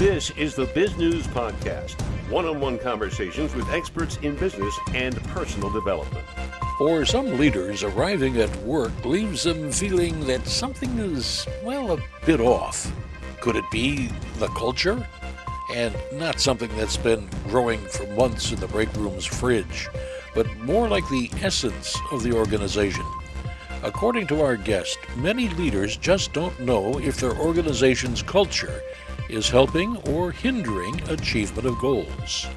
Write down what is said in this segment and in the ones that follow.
This is the Biz News Podcast, one-on-one conversations with experts in business and personal development. For some leaders, arriving at work leaves them feeling that something is, a bit off. Could it be the culture? And not something that's been growing for months in the break room's fridge, but more like the essence of the organization. According to our guest, many leaders just don't know if their organization's culture is helping or hindering achievement of goals.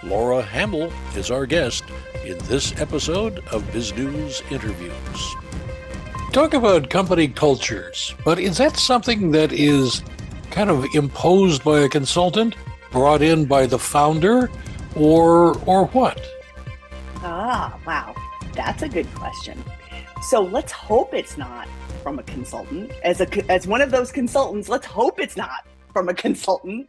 Laura Hamill is our guest in this episode of Bizgnus Interviews. Talk about company cultures, but is that something that is kind of imposed by a consultant, brought in by the founder, or what? Wow. That's a good question. So let's hope it's not from a consultant. As one of those consultants, let's hope it's not from a consultant.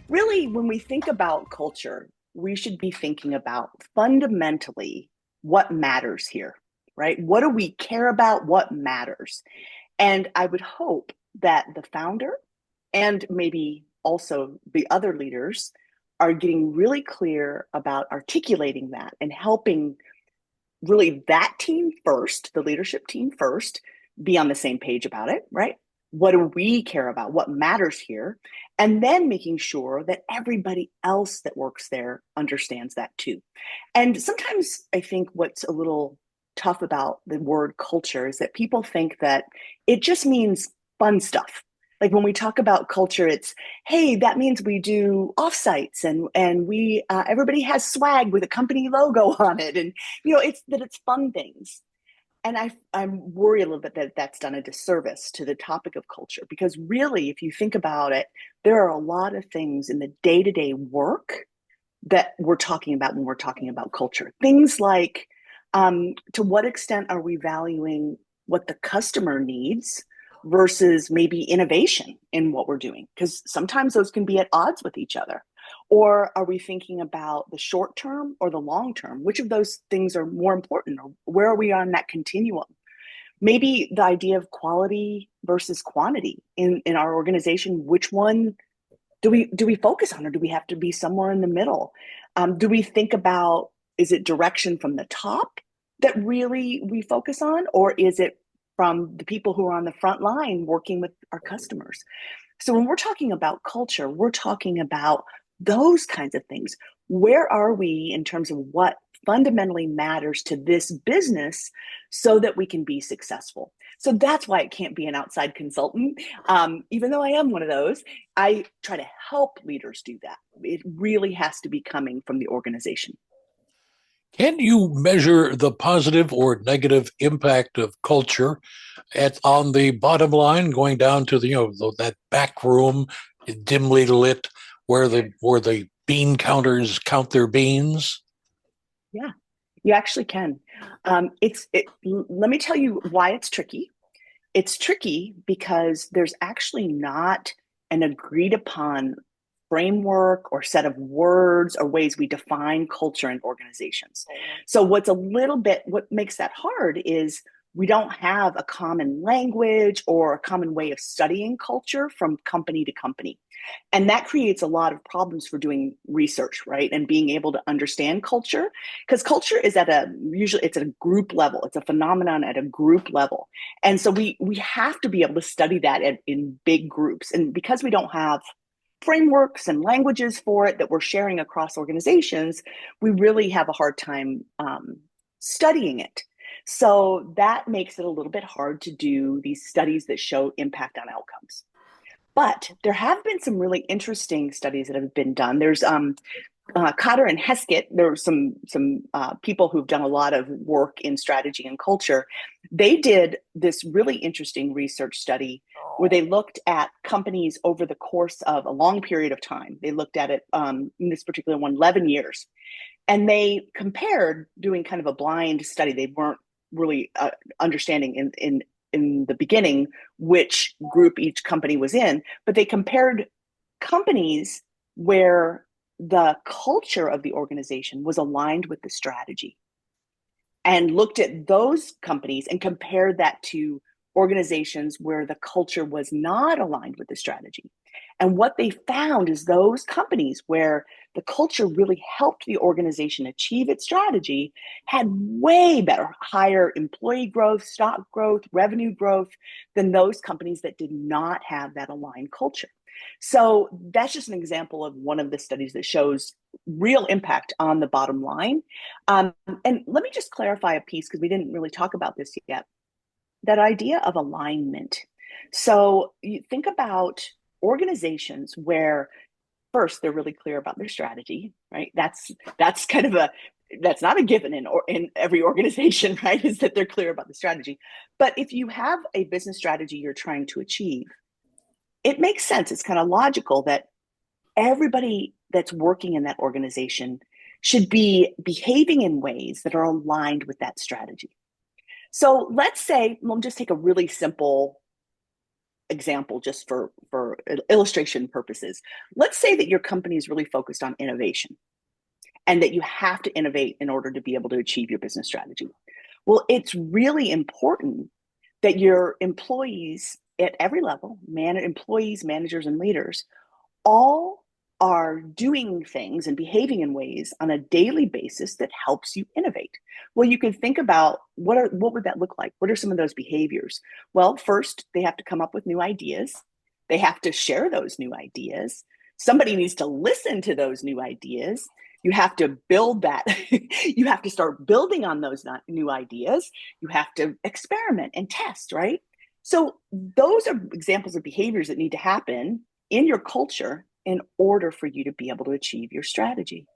Really, when we think about culture, we should be thinking about fundamentally what matters here, right? What do we care about? What matters? And I would hope that the founder and maybe also the other leaders are getting really clear about articulating that and helping really that team first, the leadership team first, be on the same page about it, right? What do we care about? What matters here? And then making sure that everybody else that works there understands that too. And sometimes I think what's a little tough about the word culture is that people think that it just means fun stuff. Like when we talk about culture, it's, hey, that means we do offsites and we everybody has swag with a company logo on it, and it's fun things. And I'm worried a little bit that that's done a disservice to the topic of culture, because really, if you think about it, there are a lot of things in the day-to-day work that we're talking about when we're talking about culture. Things like, to what extent are we valuing what the customer needs versus maybe innovation in what we're doing? Because sometimes those can be at odds with each other. Or are we thinking about the short term or the long term? Which of those things are more important? Or where are we on that continuum? Maybe the idea of quality versus quantity in our organization. Which one do we focus on, or do we have to be somewhere in the middle? Do we think about, is it direction from the top that really we focus on, or is it from the people who are on the front line working with our customers? So when we're talking about culture, we're talking about those kinds of things. Where are we in terms of what fundamentally matters to this business so that we can be successful? So that's why it can't be an outside consultant. Even though I am one of those, I try to help leaders do that. It really has to be coming from the organization. Can you measure the positive or negative impact of culture on the bottom line, going down to that back room, dimly lit, where the bean counters count their beans? Yeah, you actually can. Let me tell you why it's tricky. It's tricky because there's actually not an agreed upon framework or set of words or ways we define culture in organizations. So what makes that hard is we don't have a common language or a common way of studying culture from company to company. And that creates a lot of problems for doing research, right? And being able to understand culture, because culture is usually it's at a group level. It's a phenomenon at a group level. And so we have to be able to study that in big groups. And because we don't have frameworks and languages for it that we're sharing across organizations, we really have a hard time studying it. So that makes it a little bit hard to do these studies that show impact on outcomes. But there have been some really interesting studies that have been done. There's Cotter and Heskett. There are some people who've done a lot of work in strategy and culture. They did this really interesting research study where they looked at companies over the course of a long period of time. They looked at it, in this particular one, 11 years. And they compared, doing kind of a blind study. They weren't really understanding in the beginning which group each company was in, but they compared companies where the culture of the organization was aligned with the strategy, and looked at those companies and compared that to organizations where the culture was not aligned with the strategy. And what they found is those companies where the culture really helped the organization achieve its strategy had way better, higher employee growth, stock growth, revenue growth than those companies that did not have that aligned culture. So that's just an example of one of the studies that shows real impact on the bottom line. And let me just clarify a piece, because we didn't really talk about this yet. That idea of alignment. So you think about organizations where first they're really clear about their strategy, right? That's kind of that's not a given in every organization, right? Is that they're clear about the strategy. But if you have a business strategy you're trying to achieve, it makes sense. It's kind of logical that everybody that's working in that organization should be behaving in ways that are aligned with that strategy. So let's say, we'll just take a really simple example just for illustration purposes. Let's say that your company is really focused on innovation and that you have to innovate in order to be able to achieve your business strategy. Well, it's really important that your employees at every level, employees, managers, and leaders, all are doing things and behaving in ways on a daily basis that helps you innovate. Well, you can think about what would that look like? What are some of those behaviors? Well, first, they have to come up with new ideas. They have to share those new ideas. Somebody needs to listen to those new ideas. You have to build that. You have to start building on those new ideas. You have to experiment and test, right? So those are examples of behaviors that need to happen in your culture in order for you to be able to achieve your strategy.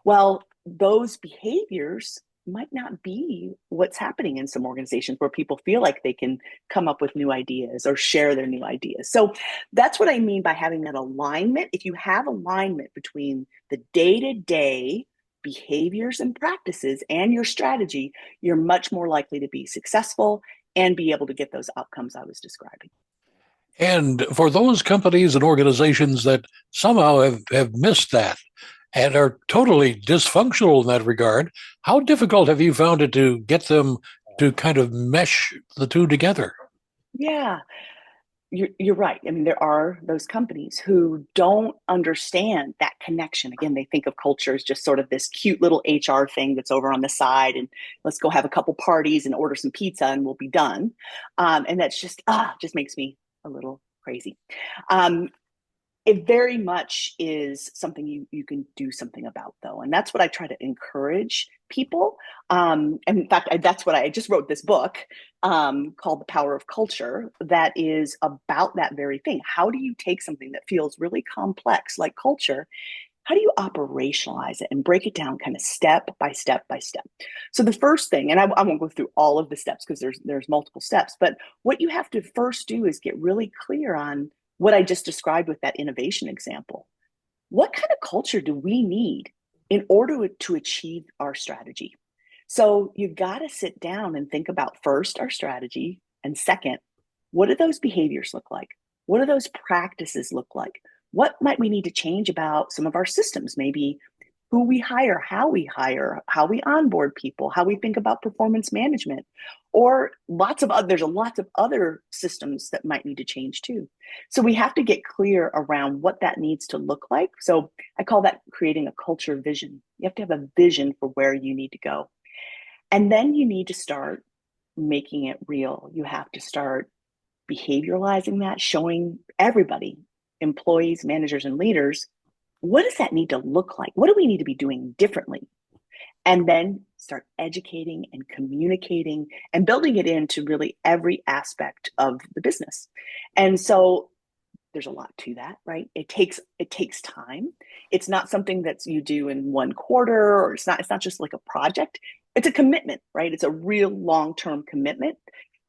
Well, those behaviors might not be what's happening in some organizations where people feel like they can come up with new ideas or share their new ideas. So that's what I mean by having that alignment. If you have alignment between the day-to-day behaviors and practices and your strategy, you're much more likely to be successful and be able to get those outcomes I was describing. And for those companies and organizations that somehow have missed that and are totally dysfunctional in that regard, how difficult have you found it to get them to kind of mesh the two together? Yeah, you're right. I mean, there are those companies who don't understand that connection. Again, they think of culture as just sort of this cute little HR thing that's over on the side, and let's go have a couple parties and order some pizza and we'll be done. And that's just makes me a little crazy. It very much is something you can do something about, though. And that's what I try to encourage people. And in fact, that's what I just wrote this book called The Power of Culture that is about that very thing. How do you take something that feels really complex like culture? How do you operationalize it and break it down kind of step by step by step? So the first thing, and I won't go through all of the steps because there's multiple steps, but what you have to first do is get really clear on what I just described with that innovation example. What kind of culture do we need in order to achieve our strategy? So you've got to sit down and think about first our strategy, and second, what do those behaviors look like? What do those practices look like? What might we need to change about some of our systems? Maybe who we hire, how we onboard people, how we think about performance management, or there's lots of other systems that might need to change too. So we have to get clear around what that needs to look like. So I call that creating a culture vision. You have to have a vision for where you need to go. And then you need to start making it real. You have to start behavioralizing that, showing everybody, employees, managers, and leaders, what does that need to look like? What do we need to be doing differently? And then start educating and communicating and building it into really every aspect of the business. And so there's a lot to that, right? It takes time. It's not something that you do in one quarter, or it's not just like a project. It's a commitment, right? It's a real long-term commitment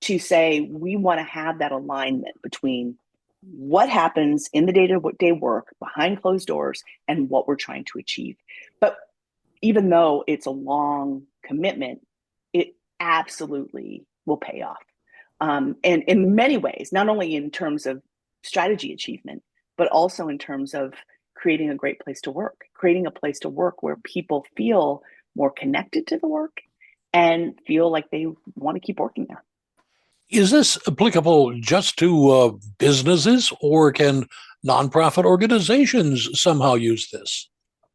to say we want to have that alignment between what happens in the day-to-day work behind closed doors and what we're trying to achieve. But even though it's a long commitment, it absolutely will pay off. And in many ways, not only in terms of strategy achievement, but also in terms of creating a great place to work, creating a place to work where people feel more connected to the work and feel like they want to keep working there. Is this applicable just to businesses, or can nonprofit organizations somehow use this?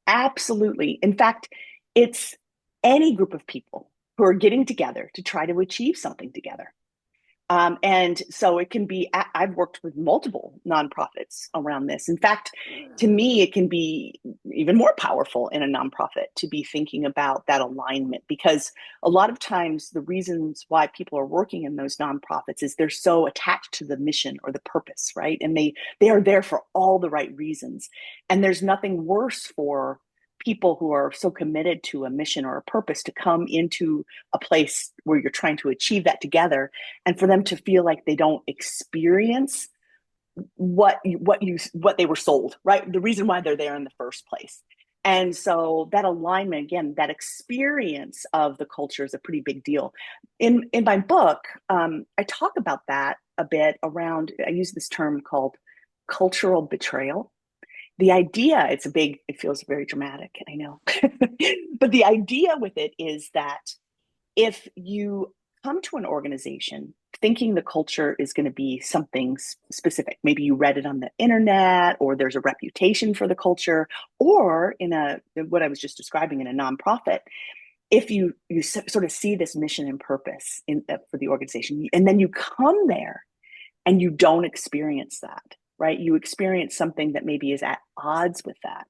Absolutely. In fact, it's any group of people who are getting together to try to achieve something together. And so it can be, I've worked with multiple nonprofits around this. In fact, to me, it can be even more powerful in a nonprofit to be thinking about that alignment, because a lot of times the reasons why people are working in those nonprofits is they're so attached to the mission or the purpose, right? And they are there for all the right reasons. And there's nothing worse for people who are so committed to a mission or a purpose to come into a place where you're trying to achieve that together, and for them to feel like they don't experience what they were sold, right? The reason why they're there in the first place. And so that alignment, again, that experience of the culture is a pretty big deal. In my book, I talk about that a bit around, I use this term called cultural betrayal. The idea, it feels very dramatic, I know. But the idea with it is that if you come to an organization thinking the culture is going to be something specific, maybe you read it on the internet, or there's a reputation for the culture, or what I was just describing in a nonprofit, if you sort of see this mission and purpose for the organization, and then you come there and you don't experience that, right? You experience something that maybe is at odds with that.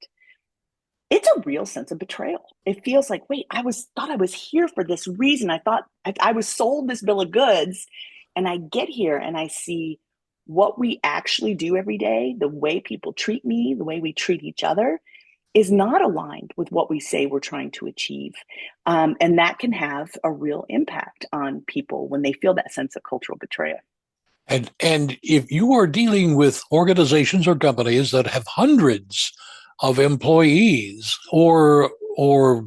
It's a real sense of betrayal. It feels like, wait, thought I was here for this reason. I thought I was sold this bill of goods, and I get here and I see what we actually do every day, the way people treat me, the way we treat each other, is not aligned with what we say we're trying to achieve. And that can have a real impact on people when they feel that sense of cultural betrayal. And if you are dealing with organizations or companies that have hundreds of employees or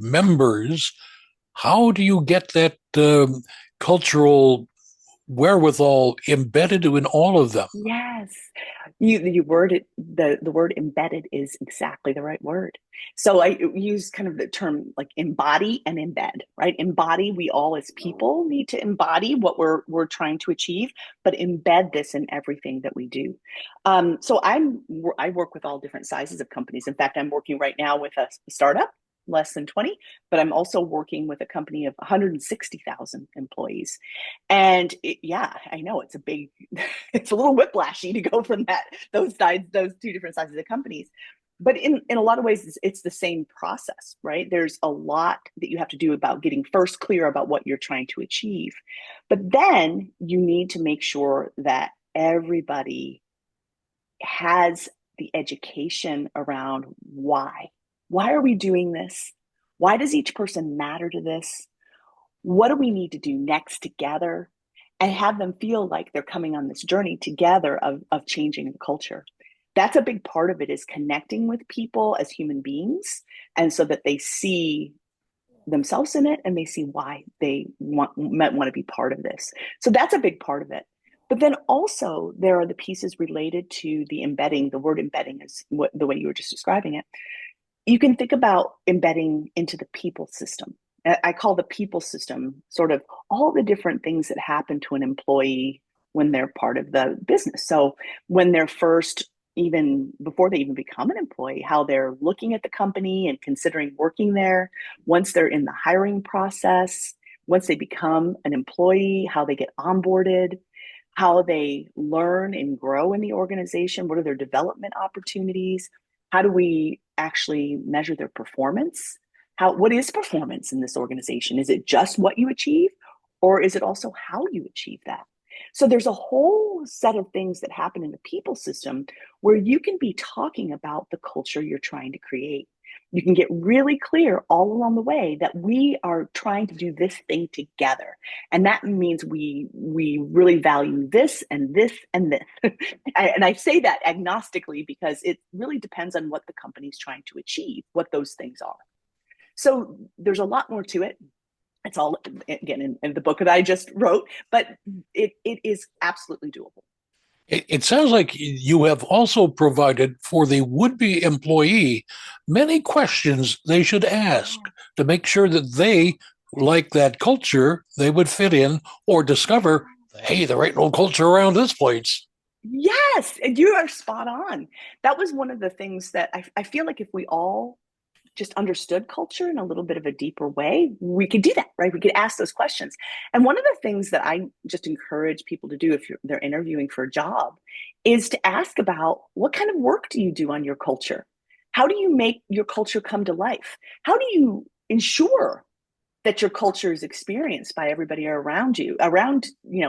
members, how do you get that cultural wherewithal embedded in all of them? Yes, the word embedded is exactly the right word. So I use kind of the term like embody and embed, right? Embody, we all as people need to embody what we're trying to achieve, but embed this in everything that we do. So I work with all different sizes of companies. In fact, I'm working right now with a startup, less than 20, but I'm also working with a company of 160,000 employees. And yeah, I know it's it's a little whiplashy to go from those two different sizes of companies. But in a lot of ways, it's the same process, right? There's a lot that you have to do about getting first clear about what you're trying to achieve. But then you need to make sure that everybody has the education around why. Why are we doing this? Why does each person matter to this? What do we need to do next together? And have them feel like they're coming on this journey together of changing the culture. That's a big part of it, is connecting with people as human beings, and so that they see themselves in it and they see why they might want to be part of this. So that's a big part of it. But then also there are the pieces related to the embedding. The word embedding is the way you were just describing it. You can think about embedding into the people system. I call the people system sort of all the different things that happen to an employee when they're part of the business. So when they're first, even before they even become an employee, how they're looking at the company and considering working there. Once they're in the hiring process, once they become an employee, how they get onboarded, how they learn and grow in the organization, what are their development opportunities, how do we actually measure their performance? What is performance in this organization? Is it just what you achieve, or is it also how you achieve that? So there's a whole set of things that happen in the people system where you can be talking about the culture you're trying to create. You can get really clear all along the way that we are trying to do this thing together. And that means we really value this and this and this. And I say that agnostically because it really depends on what the company's trying to achieve, what those things are. So there's a lot more to it. It's all, again, in the book that I just wrote, but it is absolutely doable. It sounds like you have also provided for the would-be employee many questions they should ask to make sure that they, like that culture, they would fit in or discover Hey, there ain't no culture around this place. Yes, and you are spot on. That was one of the things that I feel like if we all just understood culture in a little bit of a deeper way, we could do that, right? We could ask those questions. And one of the things that I just encourage people to do if they're interviewing for a job is to ask about what kind of work do you do on your culture? How do you make your culture come to life? How do you ensure that your culture is experienced by everybody around you, around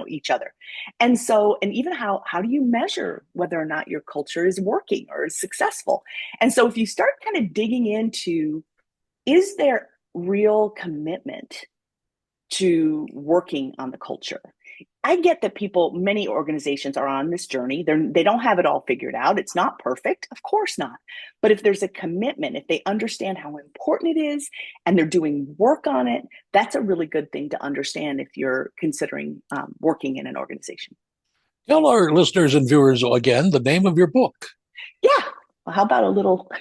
each other? And so, and even how do you measure whether or not your culture is working or is successful? And so if you start kind of digging into, is there real commitment to working on the culture? I get that many organizations are on this journey. They don't have it all figured out. It's not perfect, of course not. But if there's a commitment, if they understand how important it is and they're doing work on it, that's a really good thing to understand if you're considering working in an organization. Tell our listeners and viewers again the name of your book. Yeah. Well, how about a little?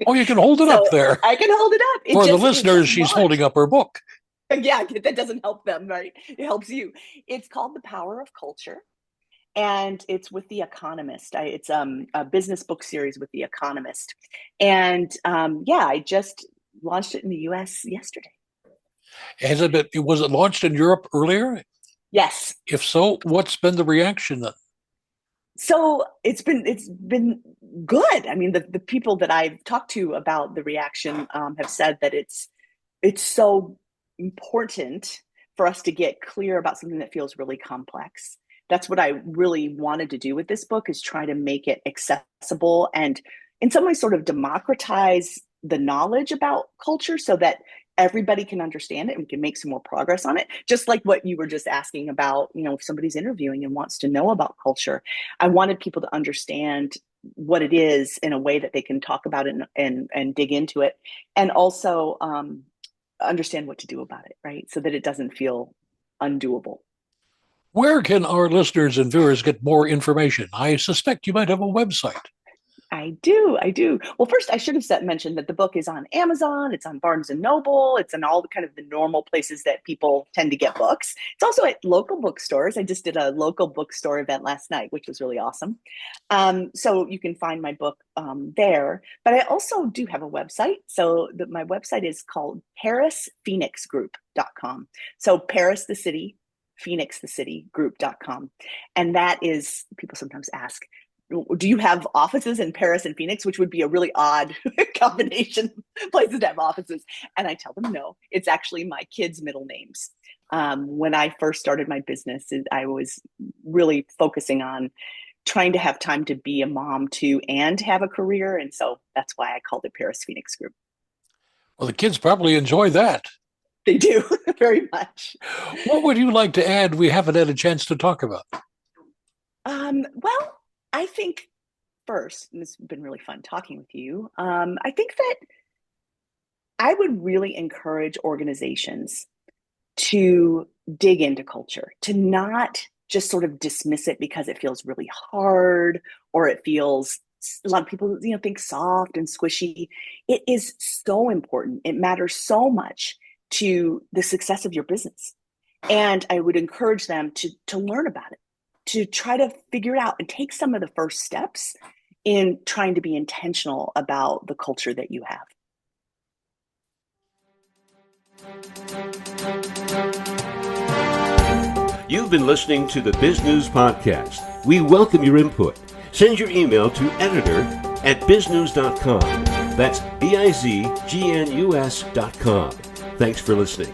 Oh, you can hold it up there. I can hold it up. For the listeners, she's holding up her book. Yeah, that doesn't help them, right? It helps you. It's called The Power of Culture, and it's with The Economist. It's a business book series with The Economist. And I just launched it in the US yesterday. Was it launched in Europe earlier? Yes. If so, what's been the reaction then? So it's been good. I mean, the people that I've talked to about the reaction have said that it's so important for us to get clear about something that feels really complex. That's what I really wanted to do with this book, is try to make it accessible and in some ways sort of democratize the knowledge about culture so that everybody can understand it and we can make some more progress on it. Just like what you were just asking about, if somebody's interviewing and wants to know about culture, I wanted people to understand what it is in a way that they can talk about it and dig into it. And also, understand what to do about it, right? So that it doesn't feel undoable. Where can our listeners and viewers get more information? I suspect you might have a website. I do. Well, first, I should have mentioned that the book is on Amazon. It's on Barnes & Noble. It's in all the kind of the normal places that people tend to get books. It's also at local bookstores. I just did a local bookstore event last night, which was really awesome. So you can find my book there. But I also do have a website. So my website is called ParisPhoenixGroup.com. So Paris, the city, Phoenix, the city, group.com. And that is, people sometimes ask, do you have offices in Paris and Phoenix, which would be a really odd combination places to have offices? And I tell them, no, it's actually my kids' middle names. When I first started my business, I was really focusing on trying to have time to be a mom too and have a career. And so that's why I called it Paris Phoenix Group. Well, the kids probably enjoy that. They do very much. What would you like to add we haven't had a chance to talk about? Well, I think first, and it's been really fun talking with you, I think that I would really encourage organizations to dig into culture, to not just sort of dismiss it because it feels really hard or it feels, a lot of people think soft and squishy. It is so important. It matters so much to the success of your business. And I would encourage them to learn about it, to try to figure it out and take some of the first steps in trying to be intentional about the culture that you have. You've been listening to the Biz News Podcast. We welcome your input. Send your email to editor@biznews.com. That's BIZGNUS.com. Thanks for listening.